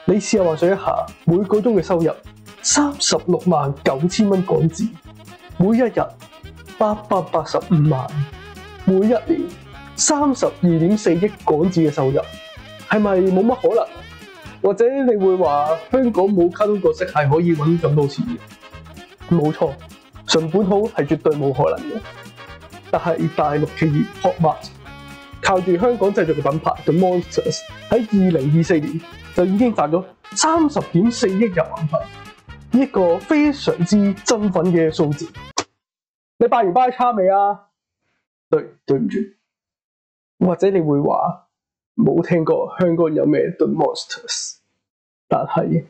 你試下幻想一下，每個鐘嘅收入369000蚊港紙，每一日885萬，每一年32.4億港紙嘅收入，係咪冇乜可能？或者你會話香港冇卡通角色係可以揾咁多錢嘅？冇錯，純本土係絕對冇可能嘅。但係大陸企業 Hotmart 靠住香港製造嘅品牌 The Monsters 喺2024年就已經賺咗30.4億人民幣，一個非常之振奮嘅數字。你拜完拜差未啊？對唔住，或者你會話冇聽過香港有咩 The Monsters， 但係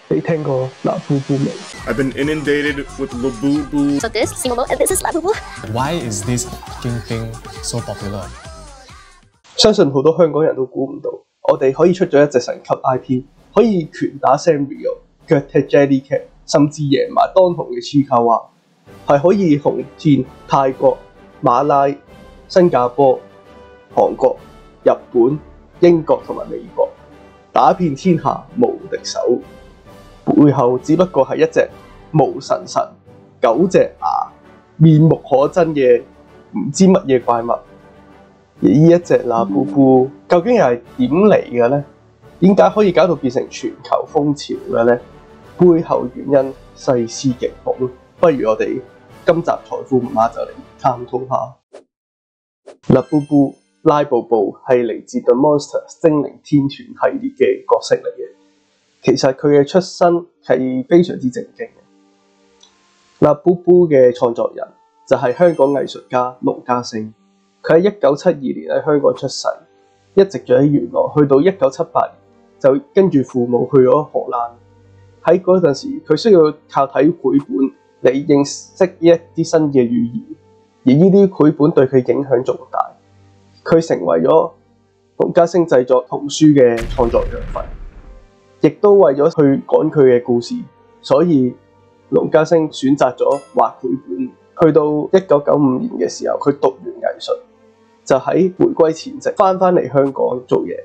你聽過 Labubu未？ I've been inundated with Labubu. So this is Simomo and this is Labubu. Why is this cooking thing so popular? 相信好多香港人都估唔到，我哋可以出咗一隻神級 IP， 可以拳打 Sanrio、腳踢 Jellycat， 甚至贏埋當紅嘅 Chiikawa， 係可以紅遍泰國、馬拉、新加坡、韓國、日本、英國同埋美國，打遍天下無敵手。背後只不過係一隻毛神神、9隻牙、面目可憎嘅唔知乜嘢怪物。而呢一隻Labubu究竟係點嚟嘅呢？點解可以搞到變成全球風潮嘅呢？背後原因細思極恐，不如我哋今集財富密碼就嚟探討下。Labubu 拉布布係嚟自 The Monsters 精靈天團系列嘅角色嚟嘅，其實佢嘅出身係非常之正經嘅。Labubu 嘅創作人就係香港藝術家龍家星。佢喺1972年喺香港出世，一直住喺元朗，去到1978年就跟住父母去咗荷蘭。喺嗰陣時，佢需要靠睇繪本嚟認識一啲新嘅語言，而呢啲繪本對佢影響重大。佢成為咗龍家星製作童書嘅創作養分，亦都為咗去講佢嘅故事，所以龍家星選擇咗畫繪本。去到1995年嘅時候，佢讀完藝術，就喺回歸前夕翻嚟香港做嘢。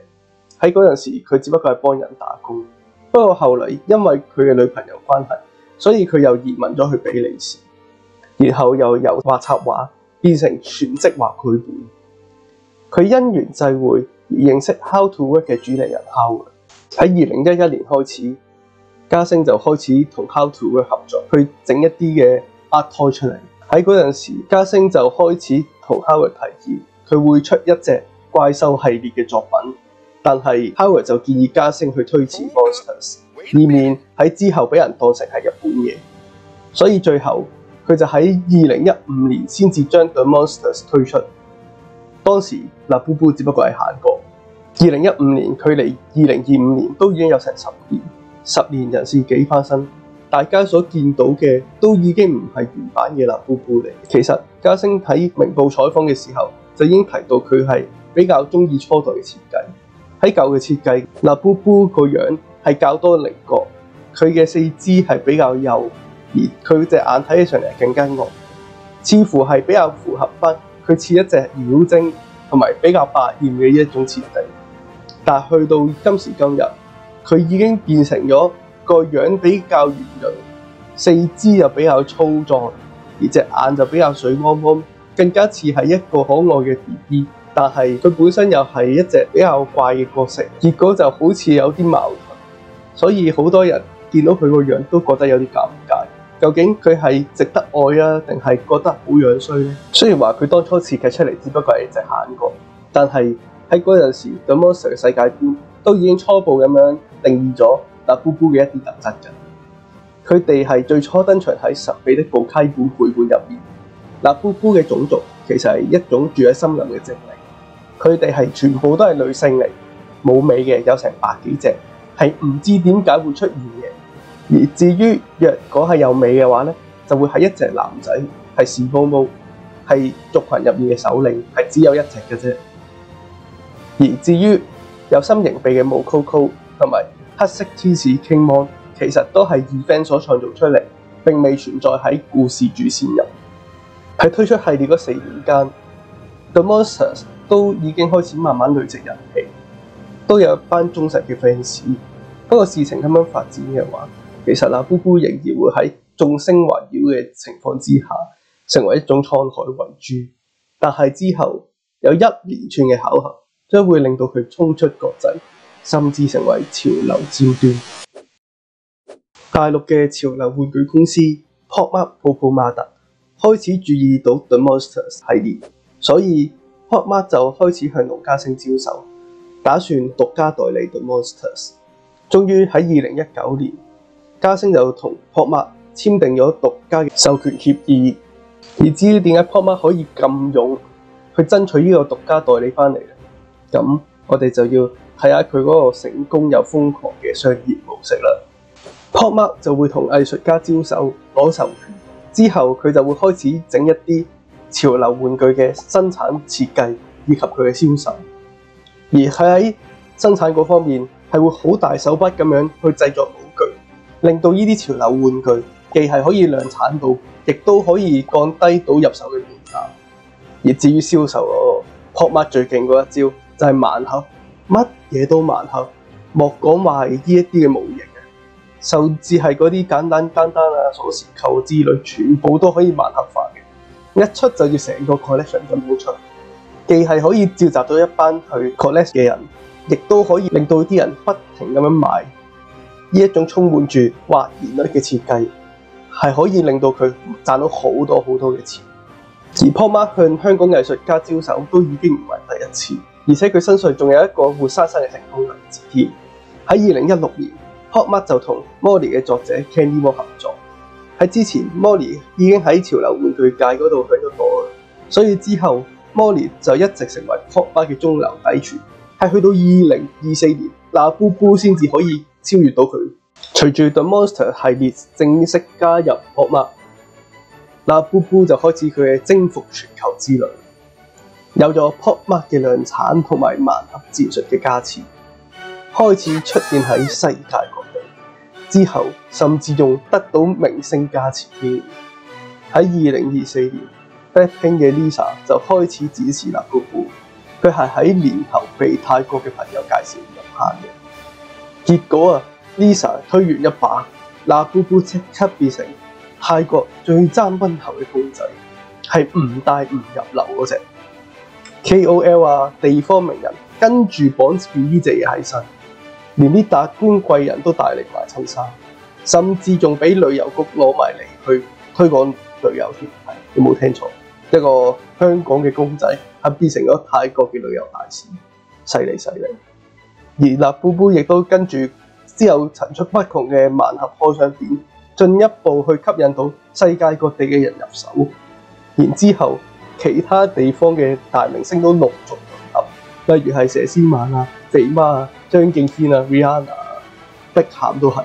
喺嗰陣時，佢只不過係幫人打工。不過後嚟因為佢嘅女朋友關係，所以佢又移民咗去比利時，然後又由畫插畫變成全職畫繪本。佢因緣際會而認識 How to Work 嘅主理人 Howard。喺2011年開始，家星就開始同 How to Work 合作，去整一啲嘅 art toy 出嚟。喺嗰陣時，家星就開始同 Howard 提議，佢會出一隻怪獸系列嘅作品，但係 Howard 就建議家星去推遲 Monsters， 以免喺之後俾人當成係日本嘢。所以最後佢就喺2015年先至將 The Monsters 推出。當時 Labubu 只不過係閒過。2015年距離2025年都已經有成10年，10年人事幾翻身。大家所見到嘅都已經唔係原版嘅Labubu嚟。其實家星喺明報採訪嘅時候就已經提到佢係比較中意初代嘅設計。喺舊嘅設計，Labubu個樣係較多棱角，佢嘅四肢係比較幼，而佢隻眼睇起上嚟更加惡，似乎係比較符合翻佢似一隻妖精同埋比較百厭嘅一種設定。但係去到今時今日，佢已經變成咗個樣比較圓潤，四肢又比較粗壯，而隻眼就比較水汪汪，更加似係一個可愛嘅 BB。但係佢本身又係一隻比較怪嘅角色，結果就好似有啲矛盾，所以好多人見到佢個樣都覺得有啲尷尬。究竟佢係值得愛啊，定係覺得好樣衰呢？雖然話佢當初設計出嚟只不過係隻閒角，但係喺嗰陣時 The Monster 嘅世界觀都已經初步咁樣定義咗Labubu嘅一啲特質嘅。佢哋係最初登場喺神秘的布溪本繪本入面。Labubu嘅種族其實係一種住喺森林嘅精靈，佢哋係全部都係女性嚟，冇尾嘅有成100幾隻，係唔知點解會出現嘅。而至於若果係有尾嘅話咧，就會係一隻男仔，係Simomo，係族群入面嘅首領，係只有一隻嘅啫。而至於有心形臂嘅Mococo同埋黑色天使 Kingmon，其實都係Event所創造出嚟，並未存在喺故事主線入。喺推出系列嗰4年間 ，The Monsters 都已經開始慢慢累積人氣，都有一班忠實嘅 fans。不過事情咁樣發展嘅話，其實那布布仍然會喺眾星環繞嘅情況之下，成為一種滄海遺珠。但係之後有一連串嘅巧合，將會令到佢衝出國際，甚至成為潮流尖端。大陸嘅潮流玩具公司 PopMart Popomarket 開始注意到 The Monsters 系列，所以 PopMart 就開始向農家星招手，打算獨家代理 The Monsters。終於喺2019年，嘉星就同 PopMart 簽訂咗獨家嘅授權協議。而至於點解 PopMart 可以咁勇去爭取呢個獨家代理翻嚟咧？咁我哋就要睇下佢嗰個成功又瘋狂嘅商業模式啦。PopMart 就會同藝術家招手攞授權，之後佢就會開始整一啲潮流玩具嘅生產設計以及佢嘅銷售。而喺生產嗰方面係會好大手筆咁樣去製作模具，令到呢啲潮流玩具既係可以量產到，亦都可以降低到入手嘅門檻。而至於銷售PopMart 最勁嗰一招就係盲盒，乜嘢都盲盒，莫講話係呢一啲嘅模型啊，甚至係嗰啲簡單單啊、鎖匙扣之類，全部都可以盲盒化嘅。一出就要成個 collection 咁樣出，既係可以召集到一班去 collect 嘅人，亦都可以令到啲人不停咁樣買。呢一種充滿住或然率嘅設計，係可以令到佢賺到好多好多嘅錢。而 PopMart 向香港藝術家招手都已經唔係第一次，而且佢身上仲有一個活生生嘅成功例子添。喺2016年 PopMart 就同 Molly 嘅作者 Candy Mo 合作。喺之前 Molly 已經喺潮流玩具界嗰度響咗朵，所以之後 Molly 就一直成為 PopMart 嘅中流砥柱。係去到2024年，那布布先至可以超越到佢。隨住 The Monster 系列正式加入 PopMart，那布布就開始佢嘅征服全球之旅。有咗 PopMart 嘅量產同埋盲盒戰術嘅加持，開始出現喺世界各地。之後甚至仲得到明星加持添。喺2024年 ，Blackpink 嘅 Lisa 就開始展示那布布。佢係喺年頭被泰國嘅朋友介紹入坑嘅，結果Lisa 推完一把，那布布即刻變成泰國最爭崩頭嘅公仔，係唔帶唔入流嗰隻。KOL 地方名人跟住綁住呢隻嘢喺身，連啲達官貴人都大力買襯衫，甚至仲俾旅遊局攞埋嚟去推廣旅遊添。係，你冇聽錯，一個香港嘅公仔係變成咗泰國嘅旅遊大使，犀利犀利。而那布布亦都跟住之後層出不窮嘅盲盒開箱片，進一步去吸引到世界各地嘅人入手。然之後其他地方嘅大明星都陸續融合，例如係佘詩曼啊、肥媽啊、張敬軒啊、Rihanna 啊、碧咸都係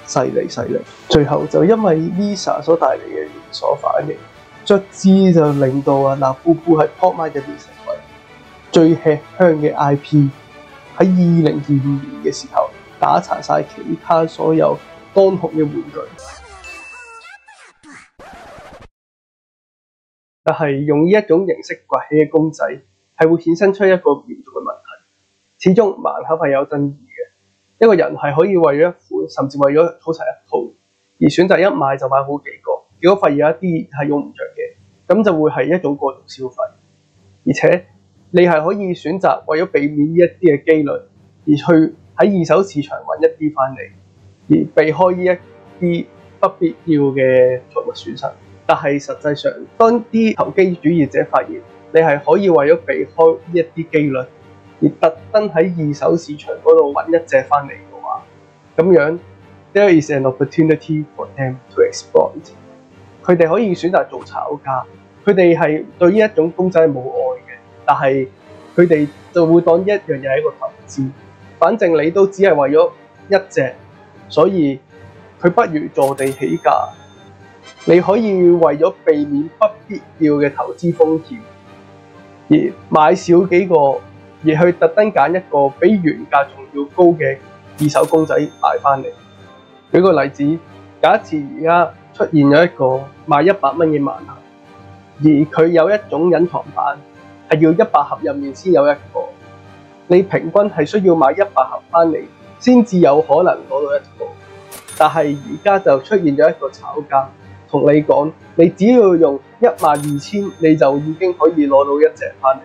犀利犀利。最後就因為 Lisa 所帶嚟嘅連鎖反應，卒之就令到那布布喺 PopMart 入邊成為最吃香嘅 IP。喺2022年嘅時候，打殘晒其他所有當紅嘅玩具。但係用呢一種形式崛起嘅公仔，係會衍生出一個嚴重嘅問題。始終盲盒係有爭議嘅，一個人係可以為咗一款，甚至為咗儲齊一套，而選擇一買就買好幾個，結果發現有一啲係用唔着嘅，咁就會係一種過度消費。而且你係可以選擇為咗避免呢一啲嘅機率，而去喺二手市場揾一啲翻嚟，而避開呢一啲不必要嘅財物損失。但係實際上，當啲投機主義者發現你係可以為咗避開呢一啲機率，而特登喺二手市場嗰度揾一隻翻嚟嘅話，咁樣 there is an opportunity for them to exploit。佢哋可以選擇做炒家，佢哋係對呢一種公仔冇愛嘅，但係佢哋就會當一樣嘢係一個投資。反正你都只係為咗一隻，所以佢不如坐地起價。你可以為咗避免不必要嘅投資風險，而買少幾個，而去特登揀一個比原價仲要高嘅二手公仔買翻嚟。舉個例子，假設而家出現咗一個賣100蚊嘅盲盒，而佢有一種隱藏版係要100盒入面先有一個，你平均係需要買100盒翻嚟先至有可能攞到一個。但係而家就出現咗一個炒家，同你講，你只要用12000，你就已經可以攞到一隻翻嚟。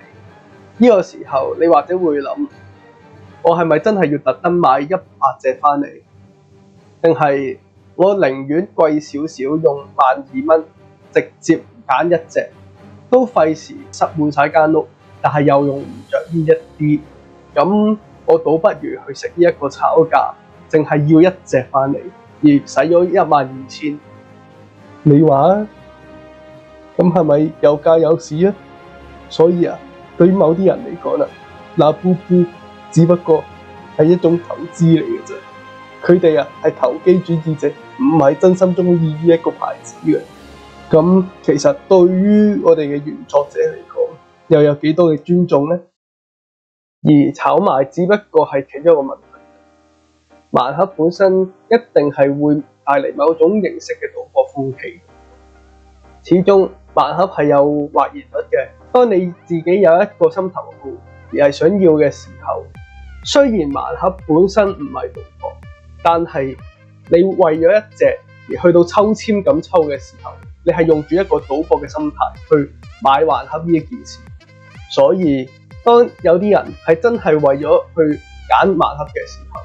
呢個時候你或者會諗，我係咪真係要特登買100隻翻嚟？定係我寧願貴少少用12000直接揀一隻，都費事塞滿晒間屋，但係又用唔着呢一啲，咁我倒不如去食呢一個炒價，淨係要一隻翻嚟，而使咗12000。你話啊？咁係咪有價有市啊？所以啊，對於某啲人嚟講啦，Labubu只不過係一種投資嚟嘅啫。佢哋啊係投機主義者，唔係真心中意呢一個牌子嘅。咁其實對於我哋嘅原作者嚟講，又有幾多嘅尊重呢？而炒賣只不過係其中一個問題。盲盒本身一定係會帶嚟某種形式嘅賭博風氣。始終盲盒係有或然率嘅。當你自己有一個心頭好而係想要嘅時候，雖然盲盒本身唔係賭博，但係你為咗一隻而去到抽籤咁抽嘅時候，你係用住一個賭博嘅心態去買盲盒呢一件事。所以當有啲人係真係為咗去揀盲盒嘅時候，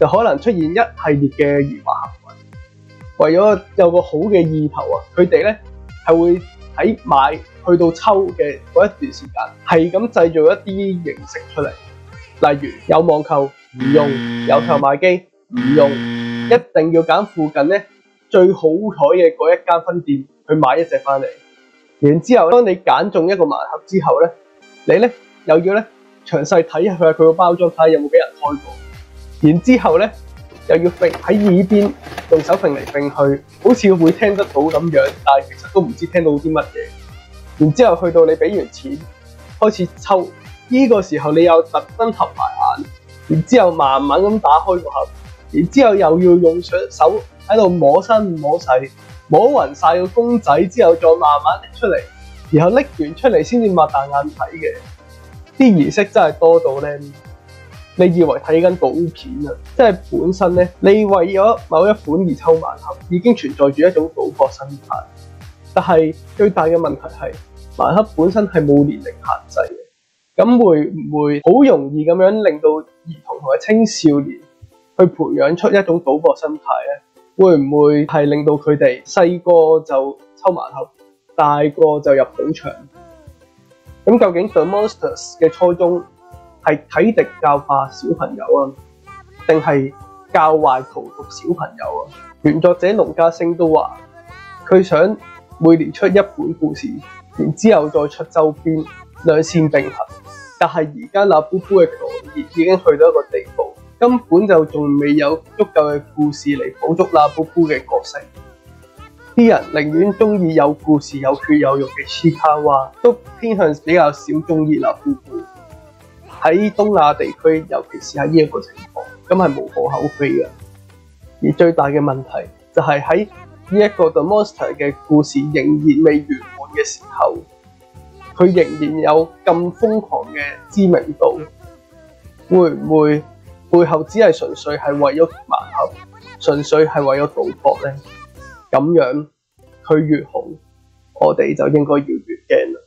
就可能出現一系列嘅疑惑行為。為咗有個好嘅意頭啊，佢哋咧係會喺買去到抽嘅嗰一段時間，係咁製造一啲形式出嚟。例如有網購唔用，有購買機唔用，一定要揀附近咧最好彩嘅嗰一間分店去買一隻翻嚟。然之後，當你揀中一個盲盒之後咧，你咧又要咧詳細睇下佢個包裝，睇下有冇俾人開過。然之後咧，又要揈喺耳邊用手揈嚟揈去，好似會聽得到咁樣，但係其實都唔知聽到啲乜嘢。然之後去到你俾完錢開始抽，呢個時候你又特登合埋眼，然之後慢慢咁打開個盒，然之後又要用上手喺度摸身摸細，摸勻晒個公仔之後，再慢慢拎出嚟，然後拎完出嚟先至擘大眼睇嘅。啲儀式真係多到咧〜你以為睇緊賭片啊？即係本身咧，你為咗某一款而抽盲盒，已經存在住一種賭博心態。但係最大嘅問題係，盲盒本身係冇年齡限制嘅，咁會唔會好容易咁樣令到兒童同埋青少年去培養出一種賭博心態咧？會唔會係令到佢哋細個就抽盲盒，大個就入賭場？咁究竟 The Monsters 嘅初衷係啟迪教化小朋友啊，定係教壞荼毒小朋友啊？原作者龍家星都話，佢想每年出一本故事，然之後再出周邊，兩線並行。但係而家Labubu嘅狂熱已經去到一個地步，根本就仲未有足夠嘅故事嚟補足Labubu嘅角色。啲人寧願中意有故事、有血有肉嘅黐卡哇，都偏向比較少中意Labubu。喺東亞地區，尤其是喺呢一個情況，咁係無可厚非嘅。而最大嘅問題就係喺呢一個 The Monster 嘅故事仍然未圓滿嘅時候，佢仍然有咁瘋狂嘅知名度，會唔會背後只係純粹係為咗盲盒，純粹係為咗賭博呢？咁樣佢越紅，我哋就應該要越驚啦。